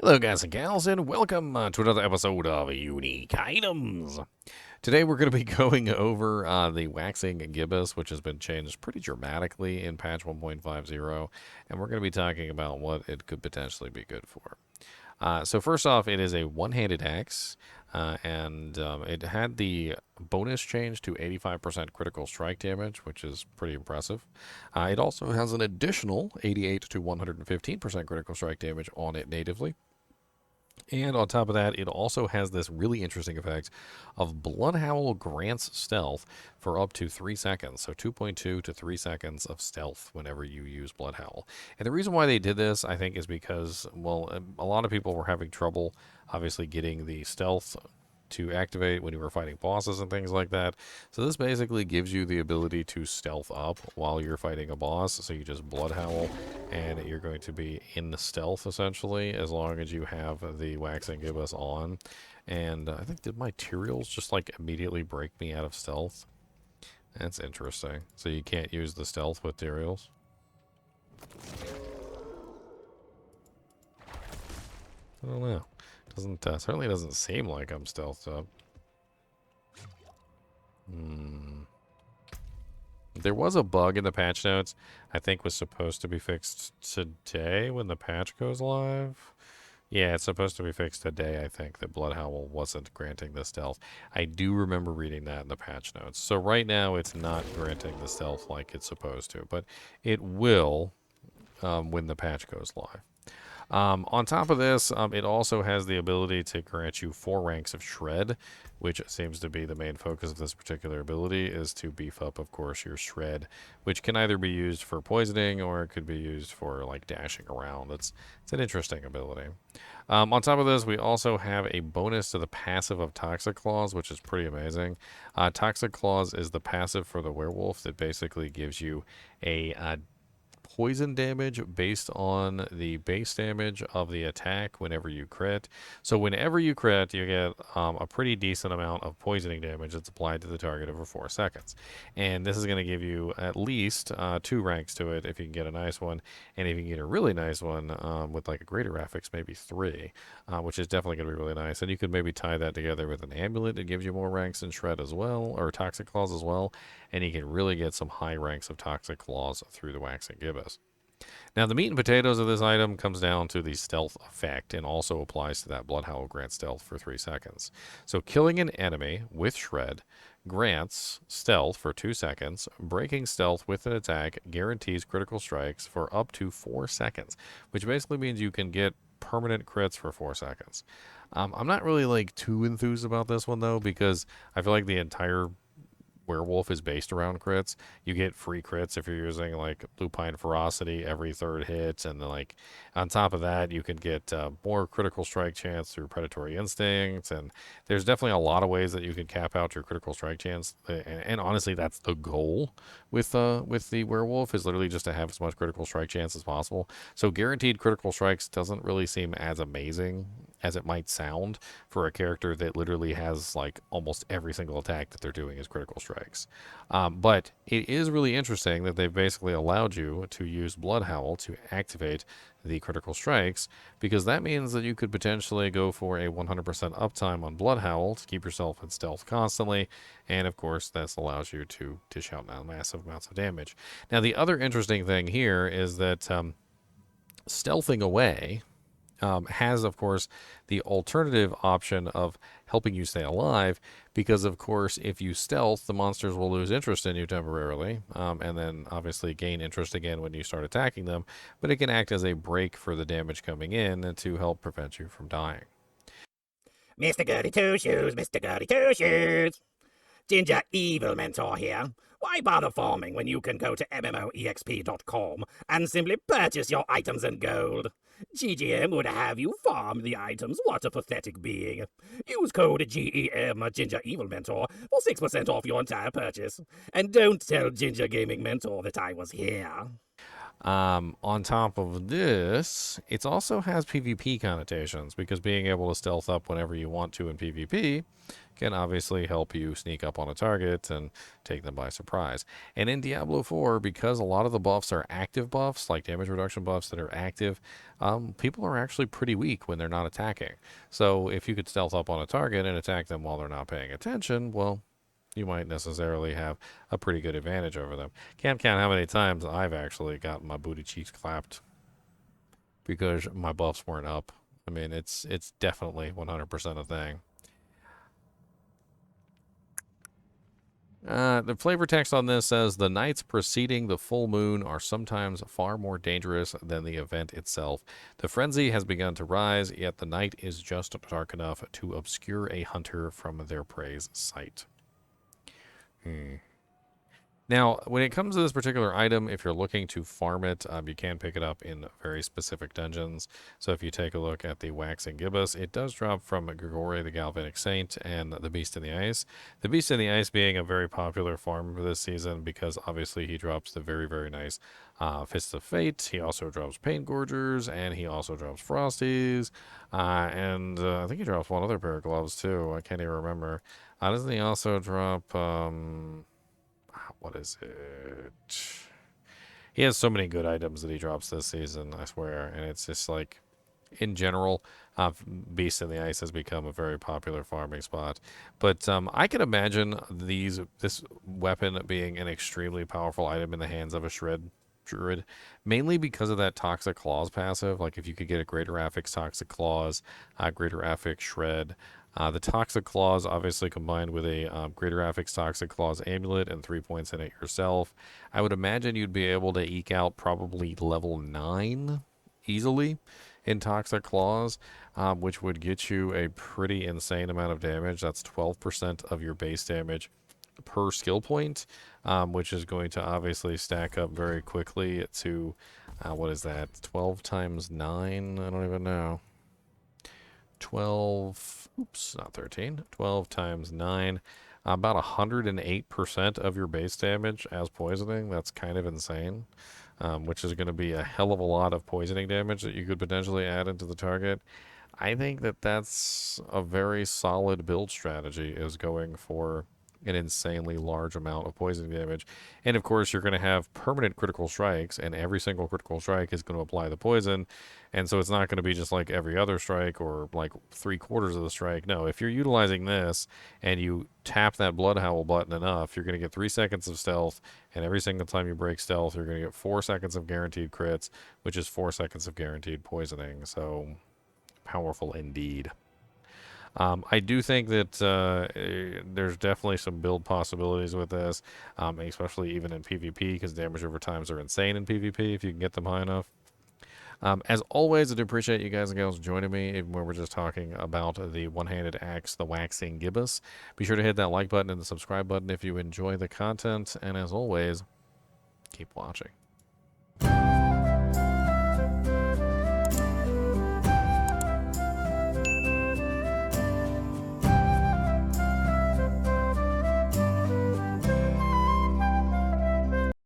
Hello guys and gals, and welcome to another episode of Unique Items. Today we're going to be going over the waxing gibbous, which has been changed pretty dramatically in patch 1.5.0, and we're going to be talking about what it could potentially be good for. So first off, it is a one-handed axe, and it had the bonus change to 85% critical strike damage, which is pretty impressive. It also has an additional 88 to 115% critical strike damage on it natively. And on top of that, it also has this really interesting effect of Bloodhowl grants stealth for up to 3 seconds. So 2.2 to 3 seconds of stealth whenever you use Bloodhowl. And the reason why they did this, I think, is because, well, a lot of people were having trouble, obviously, getting the stealth to activate when you were fighting bosses and things like that. So this basically gives you the ability to stealth up while you're fighting a boss. So you just Bloodhowl and you're going to be in the stealth essentially as long as you have the waxing gibbous on. And I think did my materials just like immediately break me out of stealth? That's interesting. So you can't use the stealth with materials. I don't know. Doesn't certainly doesn't seem like I'm stealthed up. There was a bug in the patch notes I think was supposed to be fixed today when the patch goes live. Yeah, it's supposed to be fixed today, I think, that Bloodhowl wasn't granting the stealth. I do remember reading that in the patch notes. So right now it's not granting the stealth like it's supposed to, but it will when the patch goes live. On top of this, it also has the ability to grant you 4 ranks of Shred, which seems to be the main focus of this particular ability, is to beef up, of course, your Shred, which can either be used for poisoning or it could be used for, like, dashing around. It's an interesting ability. On top of this, we also have a bonus to the passive of Toxic Claws, which is pretty amazing. Toxic Claws is the passive for the werewolf that basically gives you a poison damage based on the base damage of the attack whenever you crit. So whenever you crit, you get a pretty decent amount of poisoning damage that's applied to the target over 4 seconds. And this is going to give you at least 2 ranks to it if you can get a nice one. And if you can get a really nice one with like a greater affix, maybe 3, which is definitely going to be really nice. And you could maybe tie that together with an amulet that gives you more ranks in Shred as well, or Toxic Claws as well. And you can really get some high ranks of Toxic Claws through the waxing gibbous. Now, the meat and potatoes of this item comes down to the stealth effect and also applies to that Bloodhowl grant stealth for 3 seconds. So killing an enemy with Shred grants stealth for 2 seconds. Breaking stealth with an attack guarantees critical strikes for up to 4 seconds, which basically means you can get permanent crits for 4 seconds. I'm not really like too enthused about this one though, because I feel like the entire werewolf is based around crits. You get free crits if you're using like Lupine Ferocity every 3rd hit, and then like on top of that you can get more critical strike chance through Predatory Instinct, and there's definitely a lot of ways that you can cap out your critical strike chance, and honestly that's the goal with the werewolf, is literally just to have as much critical strike chance as possible. So guaranteed critical strikes doesn't really seem as amazing as it might sound for a character that literally has like almost every single attack that they're doing is critical strikes. But it is really interesting that they've basically allowed you to use Bloodhowl to activate the critical strikes, because that means that you could potentially go for a 100% uptime on Bloodhowl to keep yourself in stealth constantly, and of course this allows you to dish out massive amounts of damage. Now the other interesting thing here is that stealthing away has, of course, the alternative option of helping you stay alive, because, of course, if you stealth, the monsters will lose interest in you temporarily, and then obviously gain interest again when you start attacking them, but it can act as a break for the damage coming in to help prevent you from dying. Mr. Goody Two Shoes, Mr. Goody Two Shoes. Ginger Evil Mentor here. Why bother farming when you can go to MMOEXP.com and simply purchase your items in gold? GGM would have you farm the items. What a pathetic being. Use code GEM Ginger Evil Mentor for 6% off your entire purchase. And don't tell Ginger Gaming Mentor that I was here. On top of this, it also has PvP connotations, because being able to stealth up whenever you want to in PvP can obviously help you sneak up on a target and take them by surprise. And in Diablo 4, because a lot of the buffs are active buffs, like damage reduction buffs that are active, people are actually pretty weak when they're not attacking. So if you could stealth up on a target and attack them while they're not paying attention, well, you might necessarily have a pretty good advantage over them. Can't count how many times I've actually gotten my booty cheeks clapped because my buffs weren't up. I mean, it's definitely 100% a thing. The flavor text on this says the nights preceding the full moon are sometimes far more dangerous than the event itself. The frenzy has begun to rise, yet the night is just dark enough to obscure a hunter from their prey's sight. Now, when it comes to this particular item, if you're looking to farm it, you can pick it up in very specific dungeons. So if you take a look at the Waxing Gibbous, it does drop from Grigori the Galvanic Saint and the Beast in the Ice. The Beast in the Ice being a very popular farm for this season because obviously he drops the very, very nice Fists of Fate. He also drops Pain Gorgers, and he also drops Frosties. And I think he drops one other pair of gloves too. I can't even remember. Doesn't he also drop... what is it? He has so many good items that he drops this season, I swear. And it's just like, in general, Beast in the Ice has become a very popular farming spot. But I can imagine this weapon being an extremely powerful item in the hands of a Shred Druid, mainly because of that Toxic Claws passive. Like if you could get a Greater Affix Toxic Claws, Greater Affix Shred, the Toxic Claws obviously combined with a Greater Affix Toxic Claws amulet and 3 points in it yourself, I would imagine you'd be able to eke out probably level 9 easily in Toxic Claws, which would get you a pretty insane amount of damage. That's 12% of your base damage per skill point, which is going to obviously stack up very quickly to, what is that, 12 times 9? I don't even know. 12, oops, not 13, 12 times 9, about 108% of your base damage as poisoning. That's kind of insane, which is going to be a hell of a lot of poisoning damage that you could potentially add into the target. I think that that's a very solid build strategy, is going for an insanely large amount of poison damage. And of course, you're going to have permanent critical strikes, and every single critical strike is going to apply the poison. And so it's not going to be just like every other strike or like 3/4 of the strike. No, if you're utilizing this and you tap that Blood Howl button enough, you're going to get 3 seconds of stealth. And every single time you break stealth, you're going to get 4 seconds of guaranteed crits, which is 4 seconds of guaranteed poisoning. So powerful indeed. I do think that there's definitely some build possibilities with this, especially even in PvP, because damage over times are insane in PvP if you can get them high enough. As always, I do appreciate you guys and gals joining me, even when we're just talking about the one-handed axe, the Waxing Gibbous. Be sure to hit that like button and the subscribe button if you enjoy the content, and as always, keep watching.